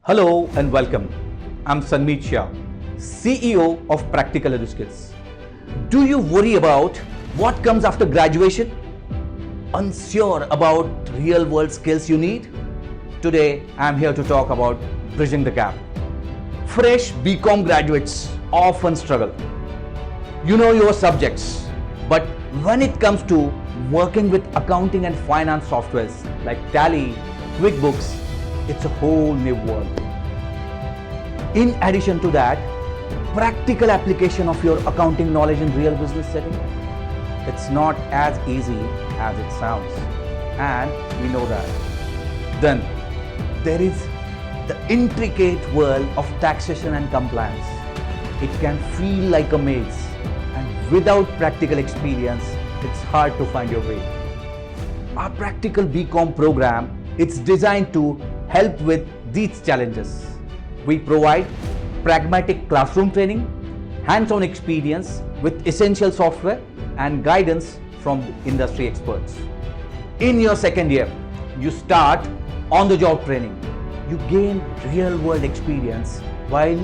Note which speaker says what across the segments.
Speaker 1: Hello and welcome. I'm Sanmeet Shah, CEO of Practical Eduskills. Do you worry about what comes after graduation? Unsure about real world skills you need? Today I'm here to talk about bridging the gap. Fresh BCom graduates often struggle. You know your subjects, but when it comes to working with accounting and finance softwares like Tally, QuickBooks, it's a whole new world. In addition to that, practical application of your accounting knowledge in real business setting, it's not as easy as it sounds, and we know that. Then there is the intricate world of taxation and compliance. It can feel like a maze, and without practical experience, it's hard to find your way. Our Practical BCom program, it's designed to help with these challenges. We provide pragmatic classroom training, hands-on experience with essential software and guidance from industry experts. In your second year, you start on-the-job training. You gain real-world experience while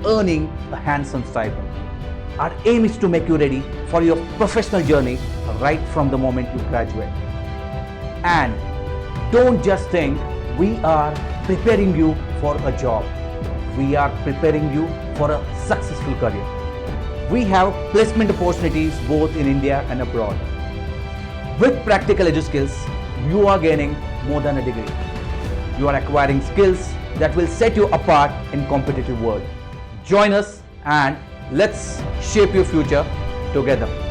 Speaker 1: earning a handsome stipend. Our aim is to make you ready for your professional journey right from the moment you graduate. And don't just think we are preparing you for a job. We are preparing you for a successful career. We have placement opportunities both in India and abroad. With Practical Eduskills, you are gaining more than a degree. You are acquiring skills that will set you apart in competitive world. Join us and let's shape your future together.